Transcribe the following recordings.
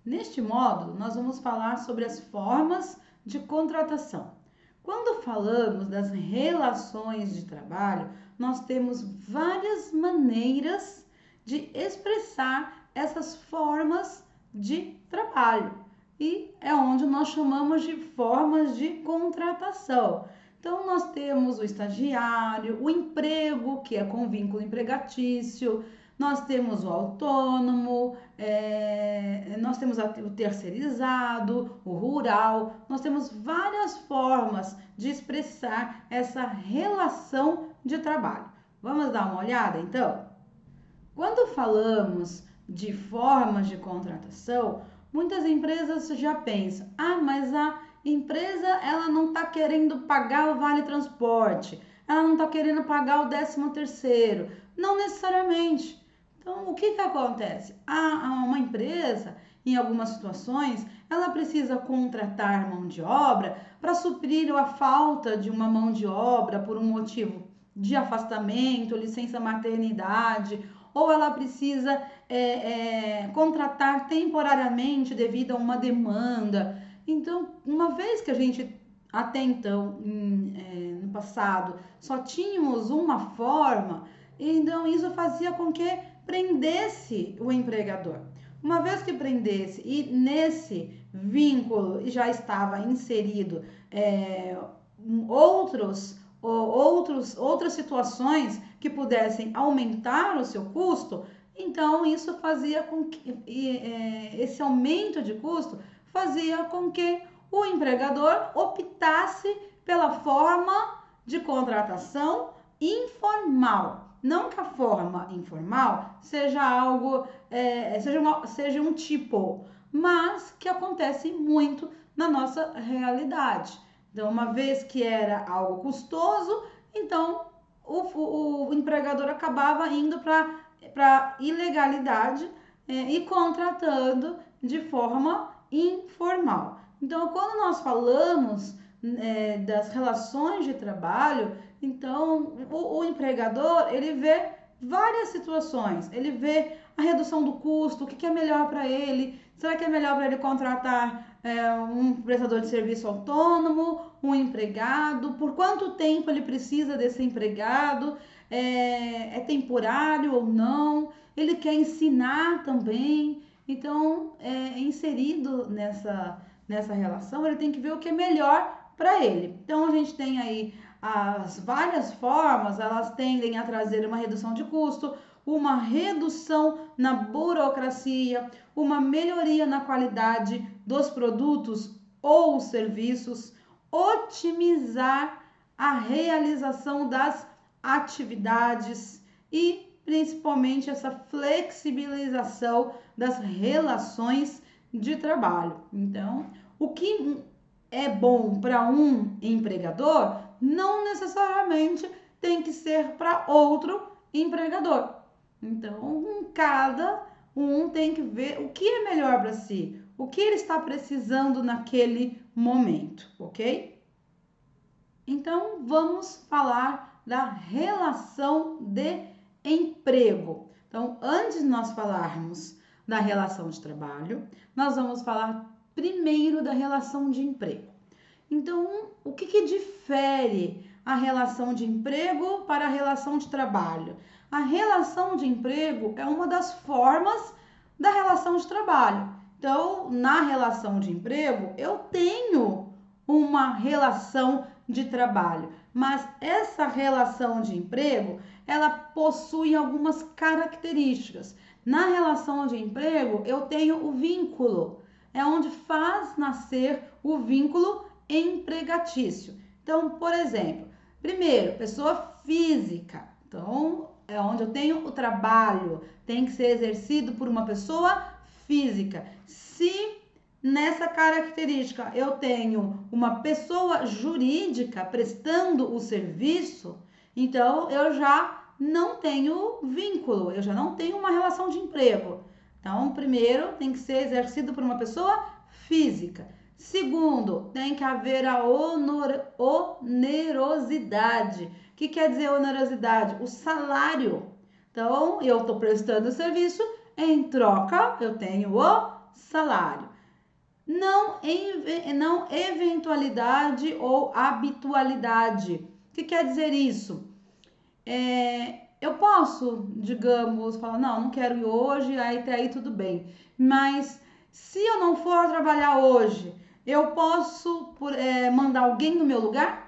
Neste módulo, nós vamos falar sobre as formas de contratação. Quando falamos das relações de trabalho, nós temos várias maneiras de expressar essas formas de trabalho e é onde nós chamamos de formas de contratação. Então, nós temos o estagiário, o emprego, que é com vínculo empregatício, nós temos o autônomo, nós temos o terceirizado, o rural, nós temos várias formas de expressar essa relação de trabalho. Vamos dar uma olhada então? Quando falamos de formas de contratação, muitas empresas já pensam, mas a empresa ela não está querendo pagar o vale transporte, ela não está querendo pagar o 13º. Não necessariamente. Então, o que acontece? Uma empresa, em algumas situações, ela precisa contratar mão de obra para suprir a falta de uma mão de obra por um motivo de afastamento, licença maternidade, ou ela precisa contratar temporariamente devido a uma demanda. Então, uma vez que a gente até então, no passado, só tínhamos uma forma, então isso fazia com que prendesse o empregador. Uma vez que prendesse e nesse vínculo já estava inserido outras situações que pudessem aumentar o seu custo, então isso fazia com que esse aumento de custo fazia com que o empregador optasse pela forma de contratação informal. Não que a forma informal seja algo, seja um tipo, mas que acontece muito na nossa realidade. Então, uma vez que era algo custoso, então o empregador acabava indo para ilegalidade e contratando de forma informal. Então, quando nós falamos das relações de trabalho, então o empregador ele vê várias situações, ele vê a redução do custo, o que é melhor para ele, será que é melhor para ele contratar um prestador de serviço autônomo, um empregado, por quanto tempo ele precisa desse empregado, é temporário ou não, ele quer ensinar também, então inserido nessa relação, ele tem que ver o que é melhor para ele. Então a gente tem aí as várias formas, elas tendem a trazer uma redução de custo, uma redução na burocracia, uma melhoria na qualidade dos produtos ou serviços, otimizar a realização das atividades e principalmente essa flexibilização das relações de trabalho. Então, o que é bom para um empregador não necessariamente tem que ser para outro empregador. Então, cada um tem que ver o que é melhor para si, o que ele está precisando naquele momento, ok? Então, vamos falar da relação de emprego. Então, antes de nós falarmos da relação de trabalho, nós vamos falar primeiro da relação de emprego. Então, o que difere a relação de emprego para a relação de trabalho? A relação de emprego é uma das formas da relação de trabalho. Então, na relação de emprego, eu tenho uma relação de trabalho, mas essa relação de emprego, ela possui algumas características. Na relação de emprego, eu tenho o vínculo, é onde faz nascer o vínculo empregatício. Então, por exemplo, primeiro, pessoa física. Então, é onde eu tenho o trabalho, tem que ser exercido por uma pessoa física. Se nessa característica eu tenho uma pessoa jurídica prestando o serviço, então eu já não tenho vínculo, eu já não tenho uma relação de emprego. Então, primeiro, tem que ser exercido por uma pessoa física. Segundo, tem que haver a onerosidade. O que quer dizer onerosidade? O salário. Então, eu estou prestando serviço, em troca, eu tenho o salário. Não eventualidade ou habitualidade. O que quer dizer isso? Eu posso, digamos, falar, não quero ir hoje, aí até aí tudo bem. Mas se eu não for trabalhar hoje, eu posso mandar alguém no meu lugar?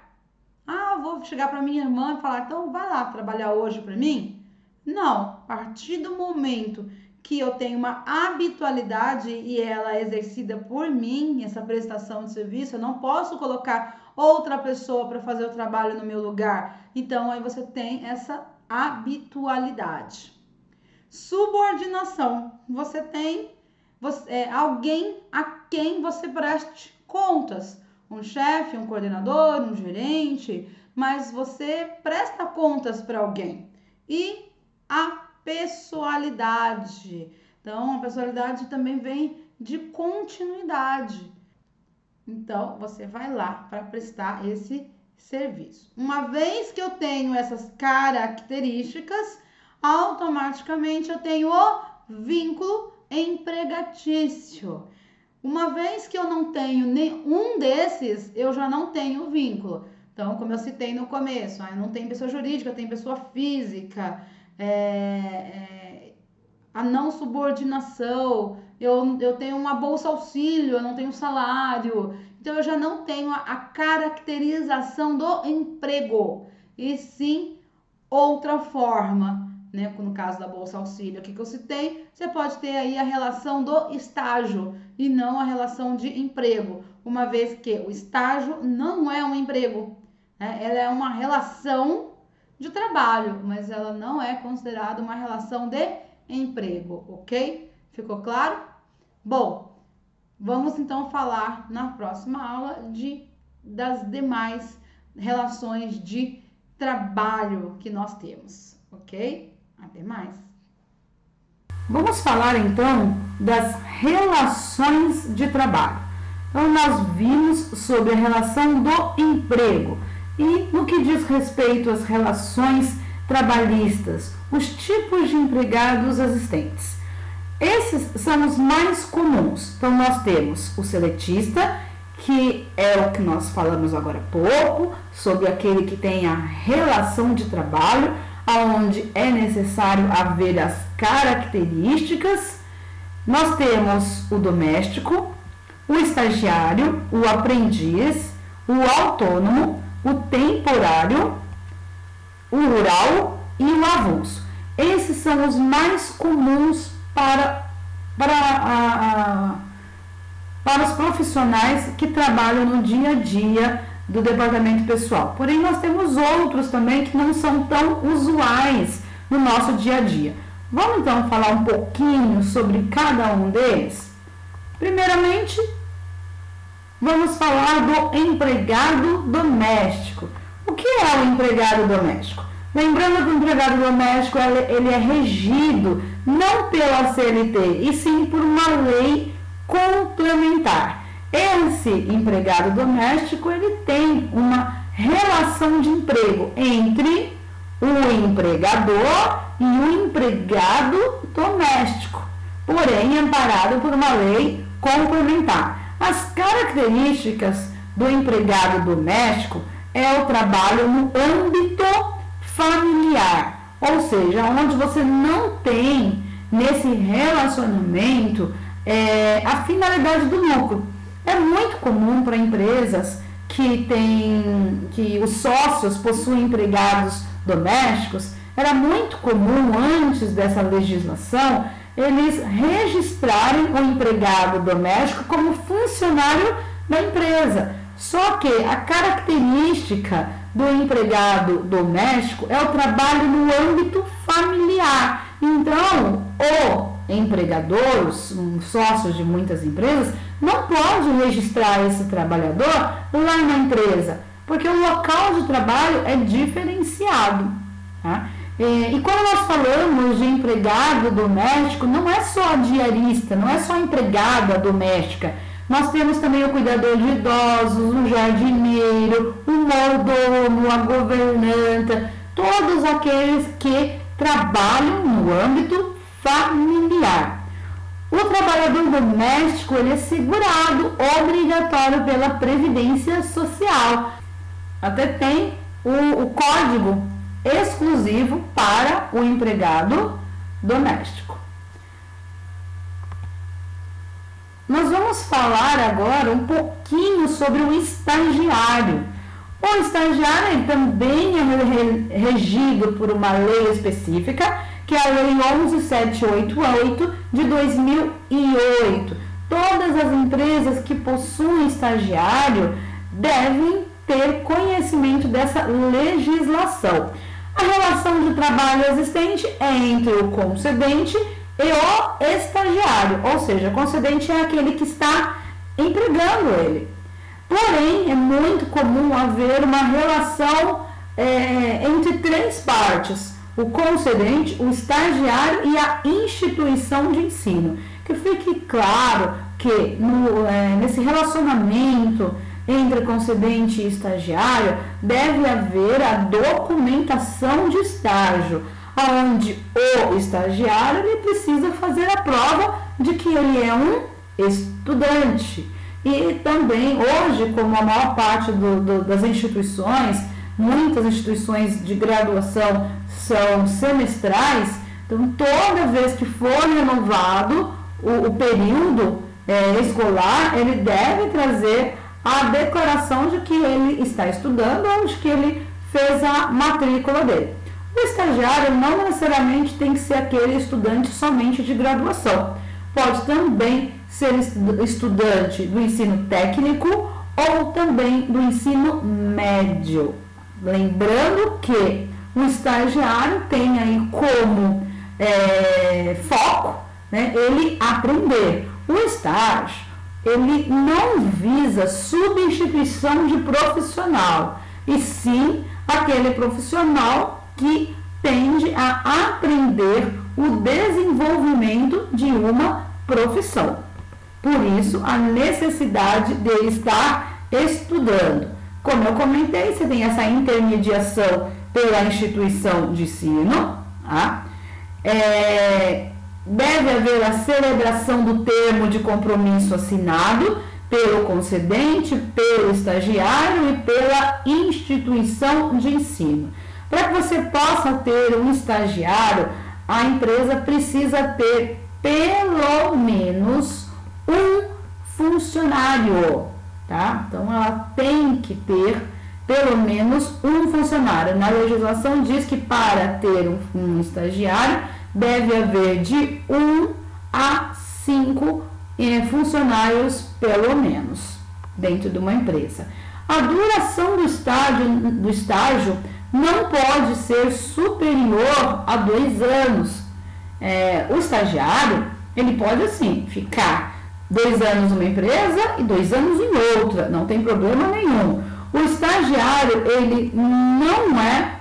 Eu vou chegar para minha irmã e falar, então vai lá trabalhar hoje para mim? Não, a partir do momento que eu tenho uma habitualidade e ela é exercida por mim, essa prestação de serviço, eu não posso colocar outra pessoa para fazer o trabalho no meu lugar. Então, aí você tem essa habitualidade. Subordinação. Você tem alguém a quem você preste contas. Um chefe, um coordenador, um gerente, mas você presta contas para alguém. E a pessoalidade. Então, a pessoalidade também vem de continuidade. Então, você vai lá para prestar esse serviço. Uma vez que eu tenho essas características, automaticamente eu tenho o vínculo empregatício. Uma vez que eu não tenho nenhum desses, eu já não tenho vínculo. Então, como eu citei no começo, eu não tenho pessoa jurídica, eu tenho pessoa física, a não subordinação, eu tenho uma bolsa auxílio, eu não tenho salário. Então, eu já não tenho a caracterização do emprego, e sim outra forma, né? No caso da bolsa auxílio aqui que eu citei, você pode ter aí a relação do estágio e não a relação de emprego, uma vez que o estágio não é um emprego, né? Ela é uma relação de trabalho, mas ela não é considerada uma relação de emprego, ok? Ficou claro? Bom, vamos então falar na próxima aula das demais relações de trabalho que nós temos, ok? Até mais! Vamos falar então das relações de trabalho. Então, nós vimos sobre a relação do emprego e no que diz respeito às relações trabalhistas, os tipos de empregados existentes. Esses são os mais comuns. Então, nós temos o seletista, que é o que nós falamos agora há pouco, sobre aquele que tem a relação de trabalho, onde é necessário haver as características. Nós temos o doméstico, o estagiário, o aprendiz, o autônomo, o temporário, o rural e o avulso. Esses são os mais comuns para os profissionais que trabalham no dia a dia do departamento pessoal. Porém, nós temos outros também que não são tão usuais no nosso dia a dia. Vamos então falar um pouquinho sobre cada um deles? Primeiramente, vamos falar do empregado doméstico. O que é o empregado doméstico? Lembrando que o empregado doméstico ele é regido não pela CLT, e sim por uma lei complementar. Esse empregado doméstico ele tem uma relação de emprego entre o empregador e o empregado doméstico, porém amparado por uma lei complementar. As características do empregado doméstico é o trabalho no âmbito familiar, ou seja, onde você não tem nesse relacionamento a finalidade do lucro. É muito comum para empresas que os sócios possuem empregados domésticos, era muito comum antes dessa legislação eles registrarem o empregado doméstico como funcionário da empresa. Só que a característica do empregado doméstico é o trabalho no âmbito familiar. Então, o empregador, os sócios de muitas empresas, não pode registrar esse trabalhador lá na empresa, porque o local de trabalho é diferenciado, tá? E quando nós falamos de empregado doméstico, não é só a diarista, não é só a empregada doméstica. Nós temos também o cuidador de idosos, o jardineiro, o mordomo, a governanta, todos aqueles que trabalham no âmbito familiar. O trabalhador doméstico ele é segurado obrigatório pela Previdência Social. Até tem o código exclusivo para o empregado doméstico. Nós vamos falar agora um pouquinho sobre o estagiário. O estagiário ele também é regido por uma lei específica, que é a Lei 11.788 de 2008. Todas as empresas que possuem estagiário devem ter conhecimento dessa legislação. A relação de trabalho existente é entre o concedente e o estagiário, ou seja, o concedente é aquele que está empregando ele. Porém, é muito comum haver uma relação entre três partes: o concedente, o estagiário e a instituição de ensino. Que fique claro que nesse relacionamento entre concedente e estagiário deve haver a documentação de estágio, onde o estagiário ele precisa fazer a prova de que ele é um estudante. E também hoje, como a maior parte das instituições, muitas instituições de graduação são semestrais, então toda vez que for renovado o período escolar, ele deve trazer a declaração de que ele está estudando ou de que ele fez a matrícula dele. O estagiário não necessariamente tem que ser aquele estudante somente de graduação. Pode também ser estudante do ensino técnico ou também do ensino médio. Lembrando que o estagiário tem aí como foco, né, ele aprender. O estágio, ele não visa substituição de profissional, e sim aquele profissional que tende a aprender o desenvolvimento de uma profissão. Por isso, a necessidade de estar estudando. Como eu comentei, você tem essa intermediação pela instituição de ensino. Tá? Deve haver a celebração do termo de compromisso assinado pelo concedente, pelo estagiário e pela instituição de ensino. Para que você possa ter um estagiário, a empresa precisa ter pelo menos um funcionário, tá? Então, ela tem que ter pelo menos um funcionário. Na legislação diz que para ter um estagiário, deve haver de 1 a 5 funcionários, pelo menos, dentro de uma empresa. A duração do estágio não pode ser superior a 2 anos. O estagiário, ele pode, assim, ficar 2 anos numa empresa e 2 anos em outra, não tem problema nenhum. O estagiário, ele não é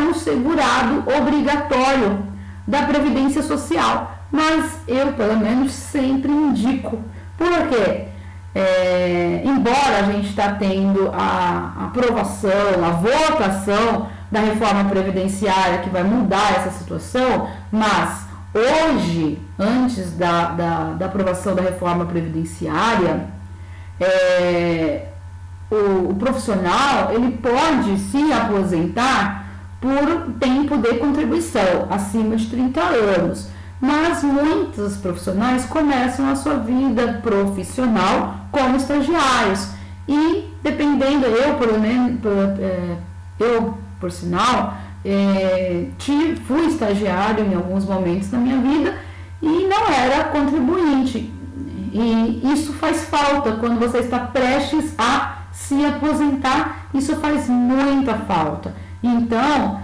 um segurado obrigatório da Previdência Social, mas eu, pelo menos, sempre indico. Porque, embora a gente está tendo a aprovação, a votação da reforma previdenciária que vai mudar essa situação, mas hoje, antes da aprovação da reforma previdenciária, o profissional ele pode se aposentar por tempo de contribuição acima de 30 anos, mas muitos profissionais começam a sua vida profissional como estagiários e dependendo, eu por sinal fui estagiário em alguns momentos da minha vida e não era contribuinte, e isso faz falta quando você está prestes a se aposentar, isso faz muita falta. Então,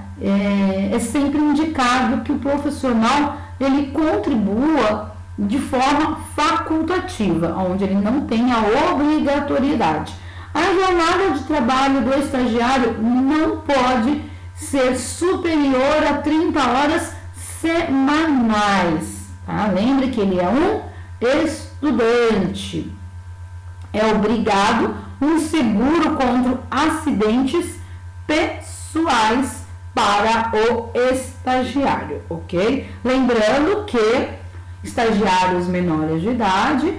é sempre indicado que o profissional ele contribua de forma facultativa, onde ele não tem a obrigatoriedade. A jornada de trabalho do estagiário não pode ser superior a 30 horas semanais. Tá? Lembre que ele é um estudante. É obrigado um seguro contra acidentes pessoais para o estagiário, ok? Lembrando que estagiários menores de idade,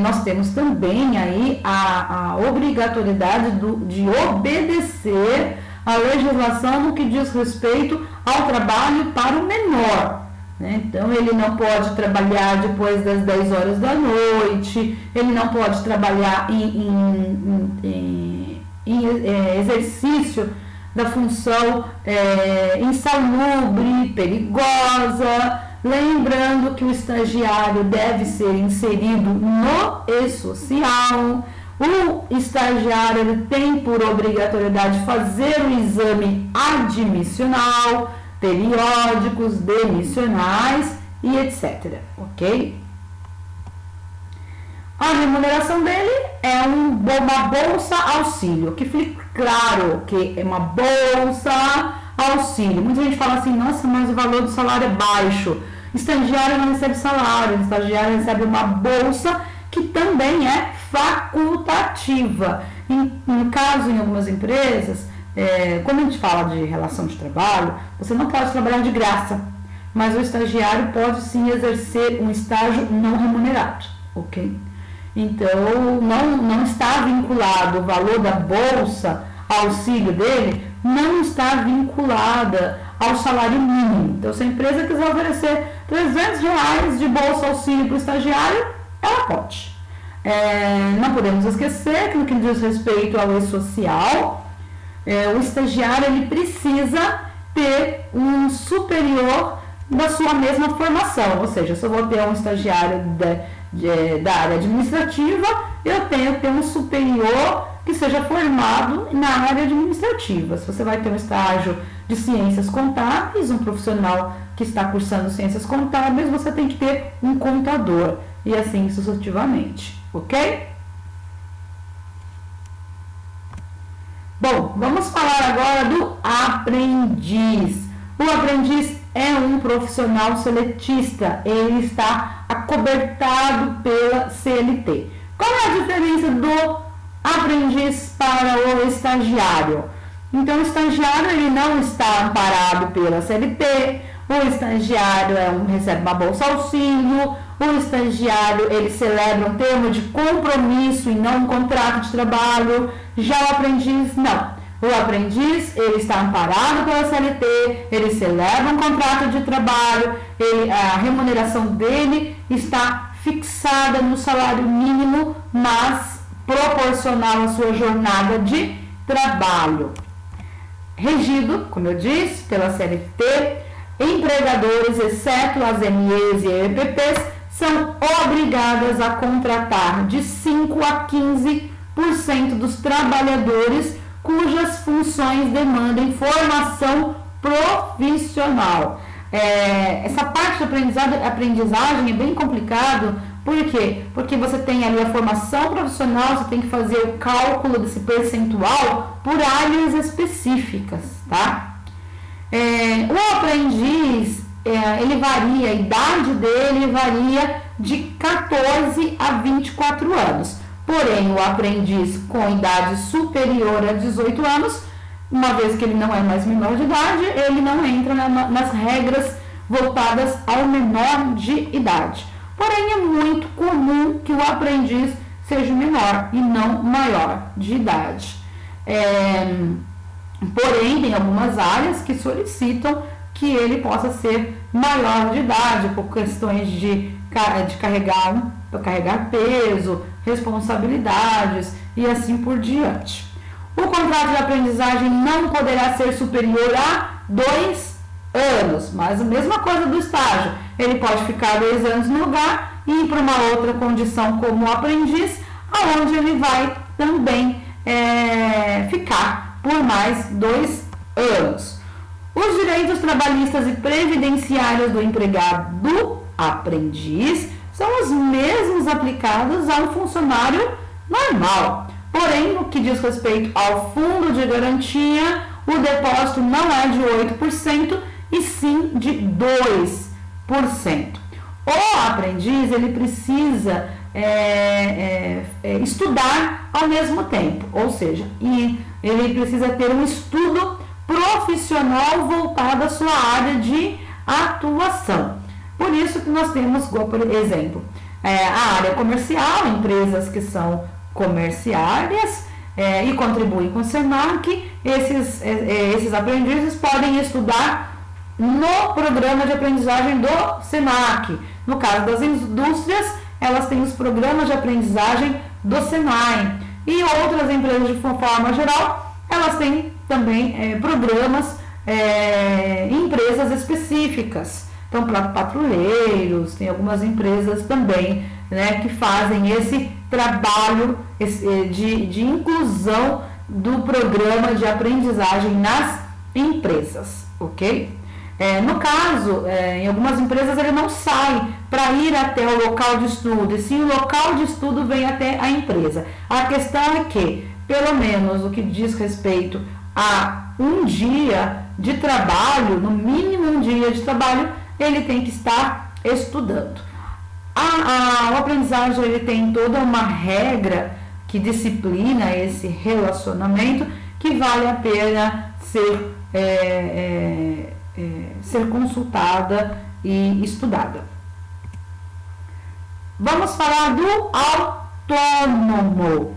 nós temos também aí a obrigatoriedade de obedecer a legislação no que diz respeito ao trabalho para o menor. Então, ele não pode trabalhar depois das 10 horas da noite, ele não pode trabalhar em exercício da função insalubre, perigosa. Lembrando que o estagiário deve ser inserido no e-social. O estagiário ele tem por obrigatoriedade fazer o exame admissional, periódicos, demissionais e etc. Ok? A remuneração dele é uma bolsa auxílio, que fique claro que é uma bolsa auxílio. Muita gente fala assim, nossa, mas o valor do salário é baixo. Estagiário não recebe salário, estagiário recebe uma bolsa que também é facultativa. No caso, em algumas empresas, quando a gente fala de relação de trabalho, você não pode trabalhar de graça, mas o estagiário pode sim exercer um estágio não remunerado, ok? Então, não está vinculado o valor da bolsa auxílio dele, não está vinculada ao salário mínimo. Então, se a empresa quiser oferecer R$300 de bolsa auxílio para o estagiário, ela pode. Não podemos esquecer que no que diz respeito ao e-social, o estagiário ele precisa ter um superior da sua mesma formação, ou seja, se eu vou ter um estagiário da área administrativa, eu tenho que ter um superior que seja formado na área administrativa. Se você vai ter um estágio de ciências contábeis, um profissional que está cursando ciências contábeis, você tem que ter um contador e assim sucessivamente, ok? Bom, vamos falar agora do aprendiz. O aprendiz é um profissional seletista, ele está acobertado pela CLT. Qual é a diferença do aprendiz para o estagiário? Então, o estagiário ele não está amparado pela CLT, o estagiário recebe uma bolsa auxílio, o estagiário ele celebra um termo de compromisso e não um contrato de trabalho. Já o aprendiz não. O aprendiz ele está amparado pela CLT, ele celebra um contrato de trabalho, a remuneração dele está fixada no salário mínimo, mas proporcional à sua jornada de trabalho. Regido, como eu disse, pela CLT, empregadores, exceto as MEs e EPPs, são obrigadas a contratar de 5 a 15% dos trabalhadores cujas funções demandem formação profissional. Essa parte da aprendizagem é bem complicado. Por quê? Porque você tem ali a formação profissional, você tem que fazer o cálculo desse percentual por áreas específicas, tá? O aprendiz, ele varia, a idade dele varia de 14 a 24 anos. Porém, o aprendiz com idade superior a 18 anos, uma vez que ele não é mais menor de idade, ele não entra nas regras voltadas ao menor de idade. Porém, é muito comum que o aprendiz seja menor e não maior de idade. Porém, tem algumas áreas que solicitam que ele possa ser maior de idade, por questões de carregar peso, responsabilidades e assim por diante. O contrato de aprendizagem não poderá ser superior a 2 anos, mas a mesma coisa do estágio. Ele pode ficar 2 anos no lugar e ir para uma outra condição como aprendiz, aonde ele vai também ficar por mais 2 anos. Os direitos trabalhistas e previdenciários do empregado do aprendiz são os mesmos aplicados ao funcionário normal. Porém, no que diz respeito ao fundo de garantia, o depósito não é de 8%, e sim de 2%. O aprendiz ele precisa estudar ao mesmo tempo, ou seja, ele precisa ter um estudo profissional voltado à sua área de atuação. Por isso que nós temos, por exemplo, a área comercial, empresas que são comerciárias e contribuem com o SENAC. Esses aprendizes podem estudar no programa de aprendizagem do SENAC. No caso das indústrias, elas têm os programas de aprendizagem do SENAI. E outras empresas, de forma geral, elas têm também programas em empresas específicas. Então, para patrulheiros, tem algumas empresas também, né, que fazem esse trabalho de inclusão do programa de aprendizagem nas empresas, ok? No caso, em algumas empresas ele não sai para ir até o local de estudo, e sim o local de estudo vem até a empresa. A questão é que, pelo menos o que diz respeito a um dia de trabalho, no mínimo um dia de trabalho, ele tem que estar estudando. O aprendizagem ele tem toda uma regra que disciplina esse relacionamento, que vale a pena ser consultada e estudada. Vamos falar do autônomo.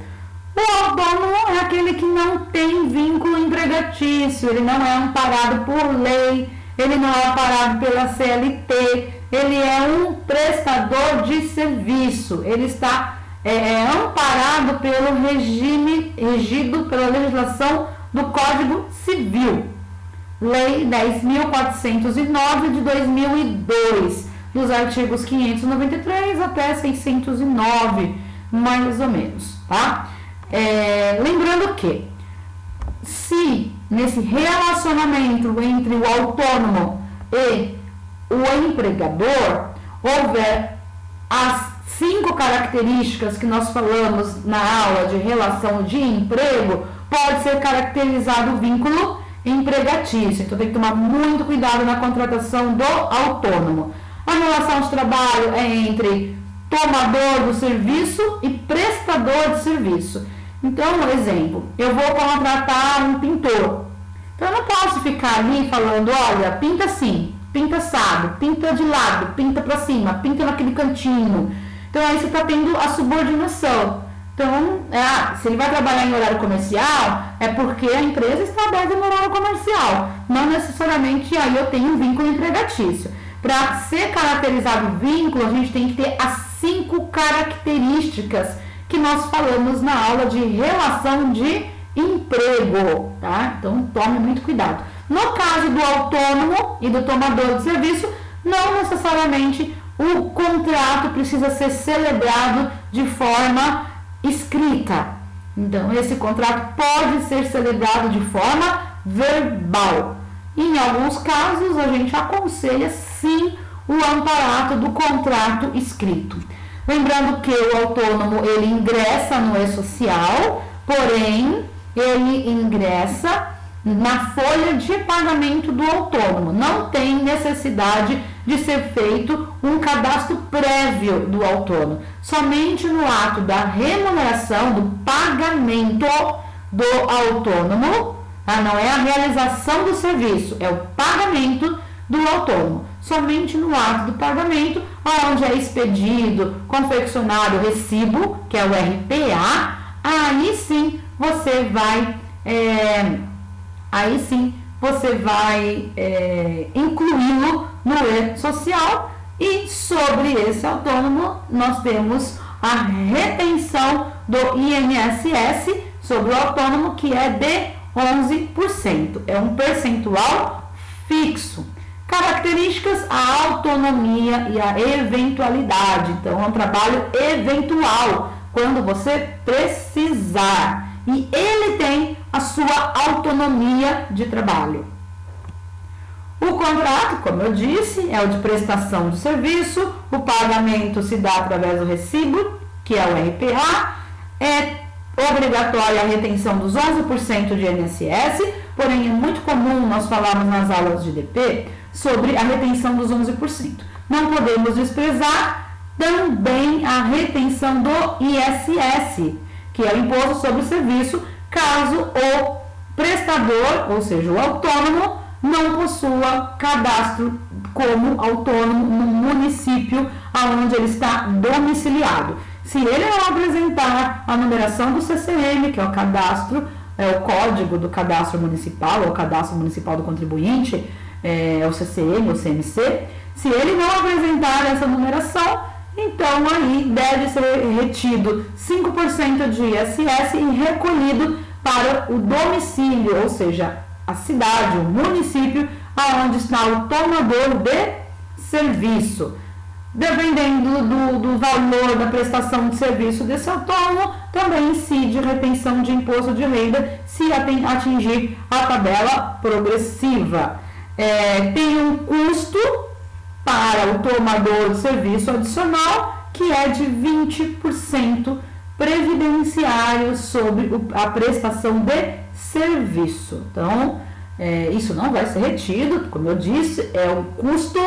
O autônomo é aquele que não tem vínculo empregatício, ele não é amparado por lei, ele não é amparado pela CLT, ele é um prestador de serviço, ele está amparado pelo regime regido pela legislação do Código Civil, Lei 10.409 de 2002, dos artigos 593 até 609, mais ou menos, tá? Lembrando que, se nesse relacionamento entre o autônomo e o empregador houver as 5 características que nós falamos na aula de relação de emprego, pode ser caracterizado o vínculo empregatício. Então tem que tomar muito cuidado na contratação do autônomo. A relação de trabalho é entre tomador do serviço e prestador de serviço. Então, exemplo, eu vou contratar um pintor. Então eu não posso ficar ali falando, olha, pinta assim, pinta assado, pinta de lado, pinta para cima, pinta naquele cantinho. Então aí você está tendo a subordinação. Então, se ele vai trabalhar em horário comercial, é porque a empresa está aberta no horário comercial. Não necessariamente aí eu tenho um vínculo empregatício. Para ser caracterizado o vínculo, a gente tem que ter as 5 características que nós falamos na aula de relação de emprego, tá? Então, tome muito cuidado. No caso do autônomo e do tomador de serviço, não necessariamente o contrato precisa ser celebrado de forma escrita. Então, esse contrato pode ser celebrado de forma verbal. Em alguns casos, a gente aconselha sim o amparato do contrato escrito. Lembrando que o autônomo ele ingressa no E-Social, porém ele ingressa na folha de pagamento do autônomo. Não tem necessidade de ser feito um cadastro prévio do autônomo. Somente no ato da remuneração, do pagamento do autônomo, não é a realização do serviço, é o pagamento do autônomo. Somente no ato do pagamento, onde é expedido, confeccionado o recibo, que é o RPA, aí sim você vai incluí-lo no E-Social. E sobre esse autônomo, nós temos a retenção do INSS sobre o autônomo, que é de 11%. É um percentual fixo. Características: a autonomia e a eventualidade. Então, é um trabalho eventual, quando você precisar. E ele tem a sua autonomia de trabalho. O contrato, como eu disse, é o de prestação de serviço. O pagamento se dá através do recibo, que é o RPA. É obrigatória a retenção dos 11% de INSS, porém é muito comum nós falarmos nas aulas de DP sobre a retenção dos 11%. Não podemos desprezar também a retenção do ISS, que é o Imposto sobre o Serviço, caso o prestador, ou seja, o autônomo, não possua cadastro como autônomo no município onde ele está domiciliado. Se ele não apresentar a numeração do CCM, que é o cadastro, é o código do cadastro municipal, ou cadastro municipal do contribuinte, é o CCM ou CMC, se ele não apresentar essa numeração, então aí deve ser retido 5% de ISS e recolhido para o domicílio, ou seja, a cidade, o município, aonde está o tomador de serviço. Dependendo do valor da prestação de serviço desse autônomo, também incide retenção de imposto de renda se atingir a tabela progressiva. Tem um custo para o tomador de serviço adicional, que é de 20% previdenciário sobre a prestação de serviço. Então, isso não vai ser retido, como eu disse, é um custo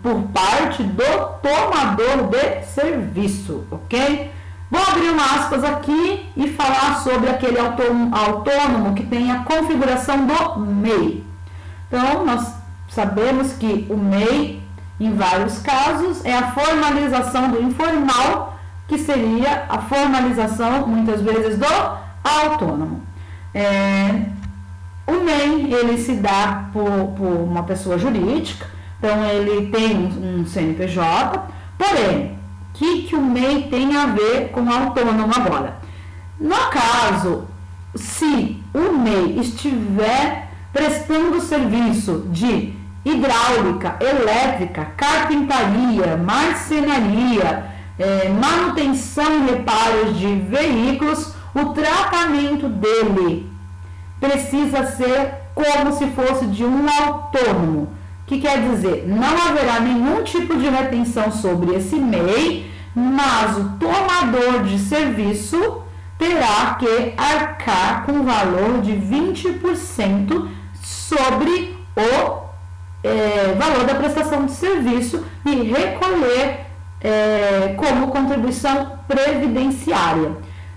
por parte do tomador de serviço, ok? Vou abrir uma aspas aqui e falar sobre aquele autônomo que tem a configuração do MEI. Então, nós sabemos que o MEI, em vários casos, é a formalização do informal, que seria a formalização, muitas vezes, do autônomo. O MEI, ele se dá por uma pessoa jurídica, então ele tem um CNPJ, porém, o que o MEI tem a ver com o autônomo agora? No caso, se o MEI estiver prestando serviço de hidráulica, elétrica, carpintaria, marcenaria, manutenção e reparos de veículos, o tratamento dele precisa ser como se fosse de um autônomo. O que quer dizer? Não haverá nenhum tipo de retenção sobre esse MEI, mas o tomador de serviço terá que arcar com o valor de 20% sobre o valor da prestação de serviço e recolher como contribuição previdenciária.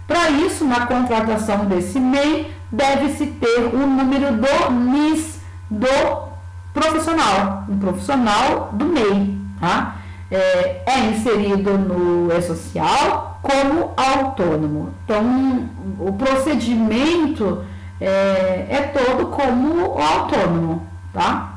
Para isso, na contratação desse MEI, deve-se ter o número do NIS do profissional, um profissional do MEI, tá? É inserido no E-Social como autônomo. Então, o procedimento é todo como o autônomo, tá?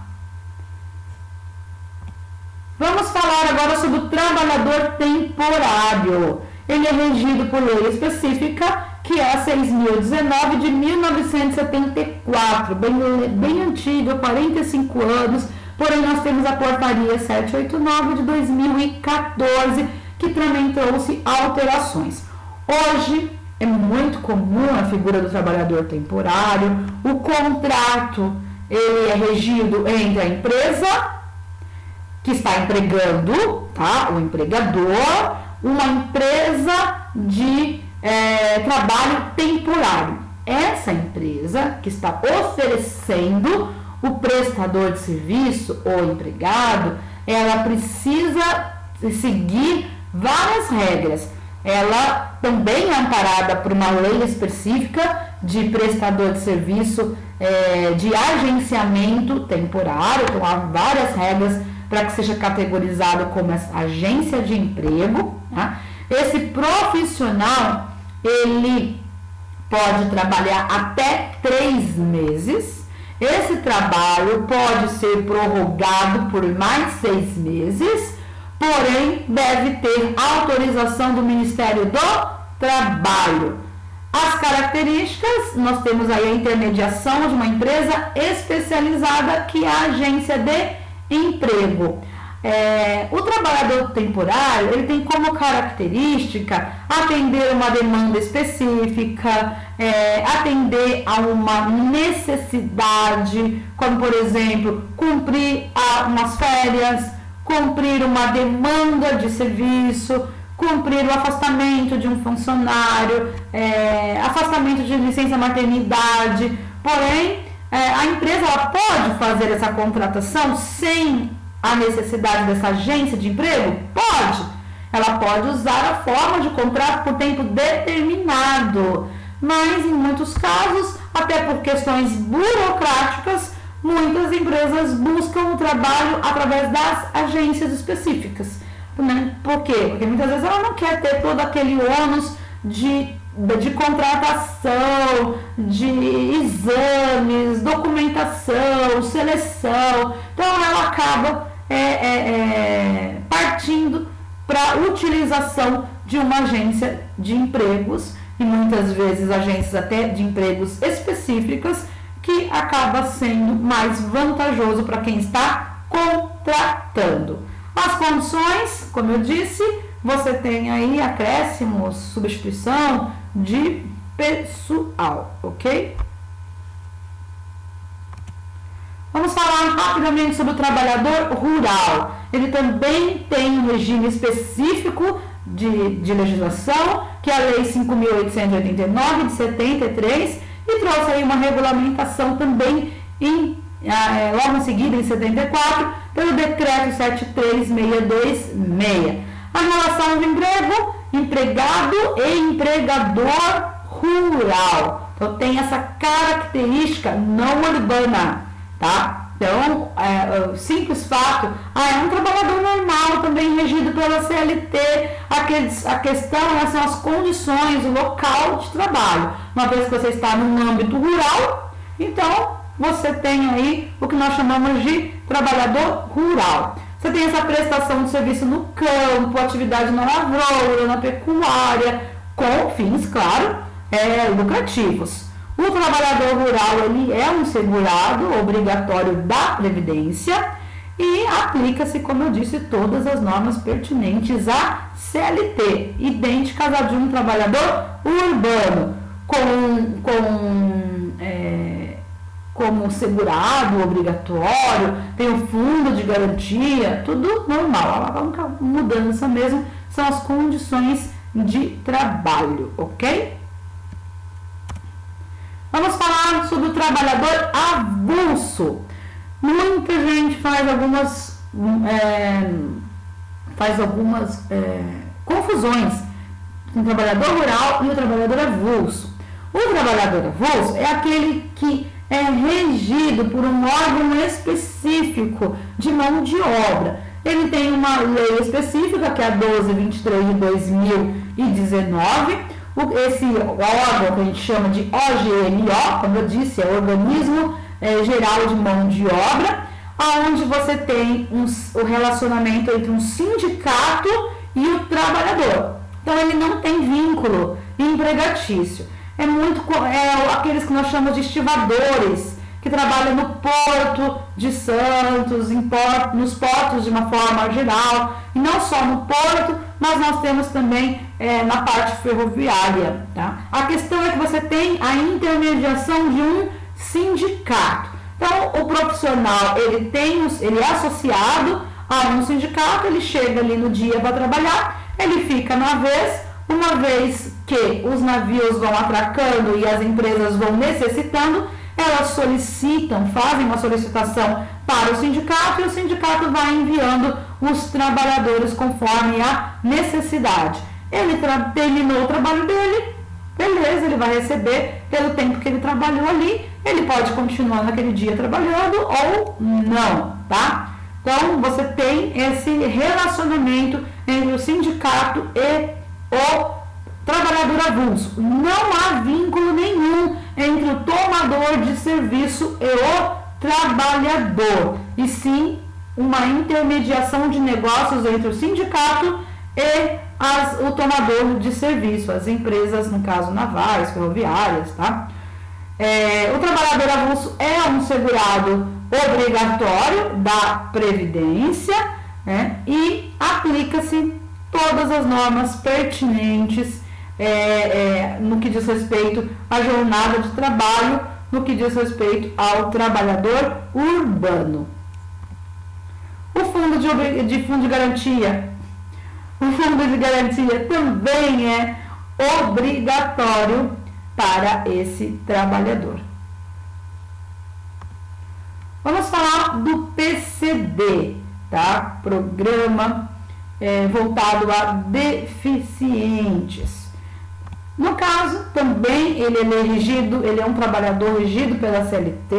Vamos falar agora sobre o trabalhador temporário. Ele é regido por lei específica, que é a 6.019 de 1974, bem antiga, 45 anos, porém nós temos a portaria 789 de 2014, que também trouxe alterações. Hoje é muito comum a figura do trabalhador temporário, o contrato ele é regido entre a empresa que está empregando, tá? O empregador, uma empresa de trabalho temporário. Essa empresa que está oferecendo o prestador de serviço ou empregado, ela precisa seguir várias regras. Ela também é amparada por uma lei específica de prestador de serviço de agenciamento temporário, então há várias regras para que seja categorizado como agência de emprego, tá? Esse profissional, ele pode trabalhar até 3 meses. Esse trabalho pode ser prorrogado por mais 6 meses, porém deve ter autorização do Ministério do Trabalho. As características, nós temos aí a intermediação de uma empresa especializada, que é a agência de emprego. O trabalhador temporário, ele tem como característica atender uma demanda específica, atender a uma necessidade, como por exemplo, cumprir umas férias, cumprir uma demanda de serviço, cumprir o afastamento de um funcionário, afastamento de licença maternidade. Porém, a empresa ela pode fazer essa contratação sem a necessidade dessa agência de emprego? Pode. Ela pode usar a forma de contrato por tempo determinado, mas em muitos casos, até por questões burocráticas, muitas empresas buscam o trabalho através das agências específicas. Né? Por quê? Porque muitas vezes ela não quer ter todo aquele ônus de contratação, de exames, documentação, seleção. Então ela acaba partindo para a utilização de uma agência de empregos, e muitas vezes agências até de empregos específicas, que acaba sendo mais vantajoso para quem está contratando. As condições, como eu disse, você tem aí acréscimos, substituição de pessoal, ok? Vamos falar rapidamente sobre o trabalhador rural. Ele também tem um regime específico de legislação, que é a Lei 5.889 de 73, e trouxe aí uma regulamentação também logo em seguida, em 74, pelo Decreto 73626. A relação de emprego, empregado e empregador rural. Então tem essa característica não urbana, tá? Então, simples fato, é um trabalhador normal, também regido pela CLT, a questão são as condições, o local de trabalho. Uma vez que você está no âmbito rural, então você tem aí o que nós chamamos de trabalhador rural. Você tem essa prestação de serviço no campo, atividade na lavoura, na pecuária, com fins, claro, lucrativos. O trabalhador rural, ele é um segurado obrigatório da Previdência e aplica-se, como eu disse, todas as normas pertinentes à CLT, idênticas à de um trabalhador urbano, como segurado obrigatório, tem o fundo de garantia, tudo normal. A única mudança mesmo são as condições de trabalho, ok? Vamos falar sobre o trabalhador avulso. Muita gente faz algumas confusões com o trabalhador rural e o trabalhador avulso. O trabalhador avulso é aquele que é regido por um órgão específico de mão de obra. Ele tem uma lei específica, que é a 1223 de 2019. Esse órgão que a gente chama de OGMO, como eu disse, é o Organismo Geral de Mão de Obra, onde você tem o relacionamento entre um sindicato e o trabalhador. Então ele não tem vínculo empregatício. Aqueles que nós chamamos de estivadores, que trabalham no Porto de Santos, nos portos de uma forma geral, e não só no porto, mas nós temos também na parte ferroviária. Tá? A questão é que você tem a intermediação de um sindicato. Então, o profissional, ele é associado a um sindicato, ele chega ali no dia para trabalhar, ele fica na vez, uma vez que os navios vão atracando e as empresas vão necessitando, elas fazem uma solicitação para o sindicato e o sindicato vai enviando os trabalhadores conforme a necessidade. Ele terminou o trabalho dele, beleza, ele vai receber pelo tempo que ele trabalhou ali, ele pode continuar naquele dia trabalhando ou não, tá? Então, você tem esse relacionamento entre o sindicato e o trabalhador avulso. Não há vínculo nenhum entre o tomador de serviço e o trabalhador, e sim uma intermediação de negócios entre o sindicato e o tomador de serviço, as empresas, no caso, navais, ferroviárias, tá? O trabalhador avulso é um segurado obrigatório da Previdência, né? E aplica-se todas as normas pertinentes no que diz respeito à jornada de trabalho, no que diz respeito ao trabalhador urbano. O fundo de garantia. O fundo de garantia também é obrigatório para esse trabalhador. Vamos falar do PCD, tá? Programa voltado a deficientes. No caso, também ele é um trabalhador regido pela CLT,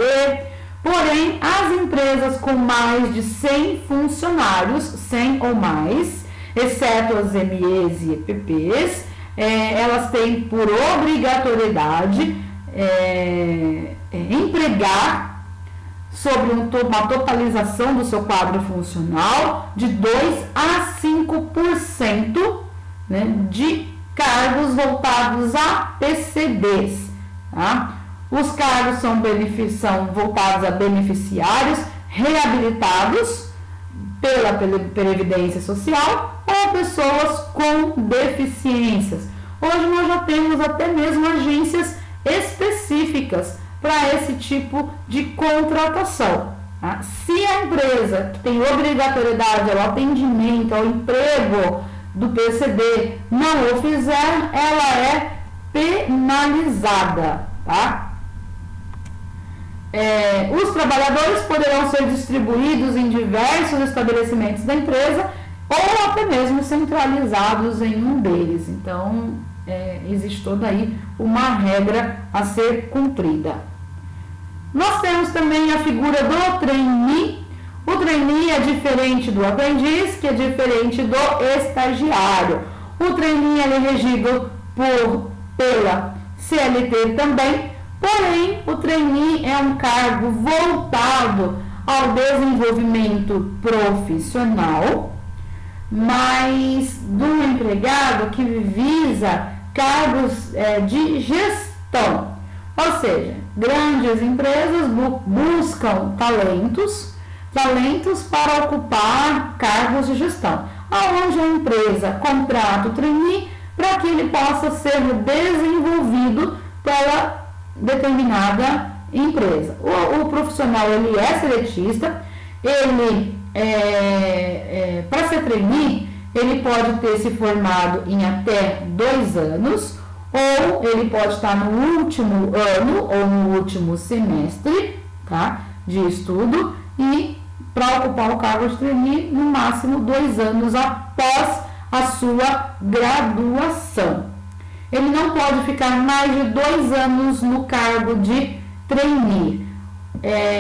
Porém, as empresas com mais de 100 funcionários, 100 ou mais, exceto as MEs e EPPs, elas têm por obrigatoriedade empregar sobre uma totalização do seu quadro funcional de 2 a 5%, né, de cargos voltados a PCDs. Tá? Os cargos são voltados a beneficiários reabilitados pela Previdência Social ou pessoas com deficiências. Hoje nós já temos até mesmo agências específicas para esse tipo de contratação. Tá? Se a empresa que tem obrigatoriedade ao atendimento, ao emprego do PCD não o fizer, ela é penalizada. Tá? Os trabalhadores poderão ser distribuídos em diversos estabelecimentos da empresa ou até mesmo centralizados em um deles. Então, existe toda aí uma regra a ser cumprida. Nós temos também a figura do trainee. O trainee é diferente do aprendiz, que é diferente do estagiário. O trainee é regido pela CLT também, porém o trainee é um cargo voltado ao desenvolvimento profissional, mas do empregado que visa cargos de gestão. Ou seja, grandes empresas buscam talentos para ocupar cargos de gestão, onde a empresa contrata o trainee para que ele possa ser desenvolvido pela determinada empresa. O profissional ele é seletista, ele para ser trainee, ele pode ter se formado em até 2 anos, ou ele pode estar no último ano ou no último semestre, tá, de estudo, e para ocupar o cargo de trainee, no máximo 2 anos após a sua graduação. Ele não pode ficar mais de 2 anos no cargo de trainee.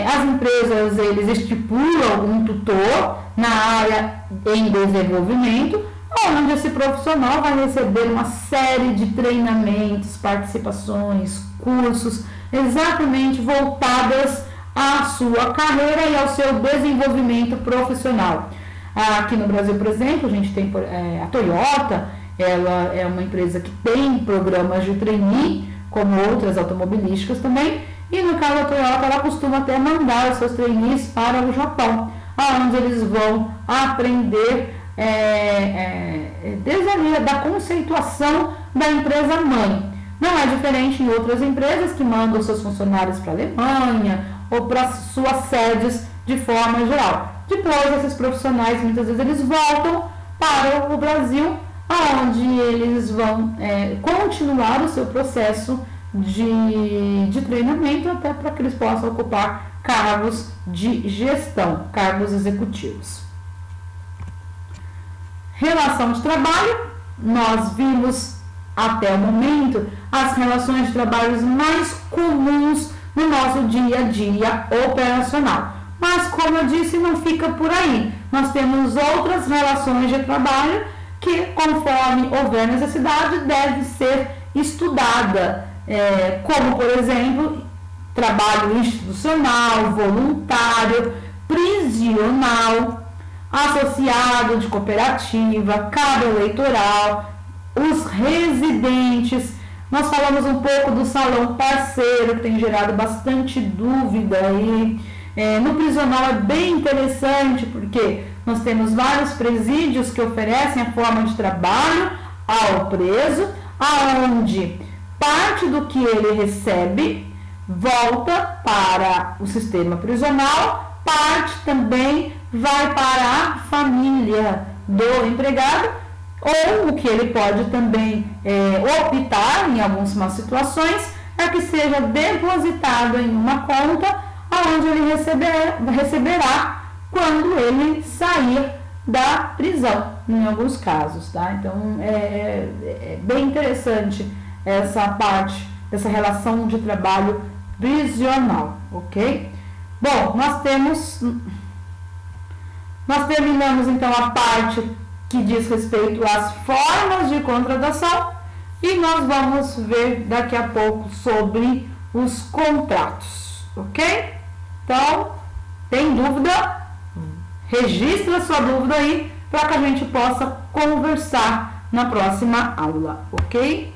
As empresas, eles estipulam um tutor na área em desenvolvimento, onde esse profissional vai receber uma série de treinamentos, participações, cursos, exatamente voltadas à sua carreira e ao seu desenvolvimento profissional. Aqui no Brasil, por exemplo, a gente tem a Toyota, ela é uma empresa que tem programas de trainee, como outras automobilísticas também, e no caso da Toyota, ela costuma até mandar os seus trainees para o Japão, onde eles vão aprender desde a da conceituação da empresa mãe. Não é diferente em outras empresas que mandam seus funcionários para a Alemanha ou para suas sedes de forma geral. Depois, esses profissionais, muitas vezes, eles voltam para o Brasil, onde eles vão continuar o seu processo de treinamento, até para que eles possam ocupar cargos de gestão, cargos executivos. Relação de trabalho, nós vimos até o momento as relações de trabalho mais comuns no nosso dia a dia operacional. Mas, como eu disse, não fica por aí. Nós temos outras relações de trabalho que, conforme houver necessidade, deve ser estudada, como, por exemplo, trabalho institucional, voluntário, prisional, associado de cooperativa, cabo eleitoral, os residentes. Nós falamos um pouco do salão parceiro, que tem gerado bastante dúvida aí. No prisional é bem interessante, porque nós temos vários presídios que oferecem a forma de trabalho ao preso, aonde parte do que ele recebe volta para o sistema prisional, parte também vai para a família do empregado, ou o que ele pode também optar em algumas situações é que seja depositado em uma conta onde ele receberá quando ele sair da prisão, em alguns casos, tá? Então, é bem interessante essa parte, essa relação de trabalho prisional, ok? Bom, nós terminamos então a parte que diz respeito às formas de contratação e nós vamos ver daqui a pouco sobre os contratos, ok? Então, tem dúvida? Registra sua dúvida aí para que a gente possa conversar na próxima aula, ok?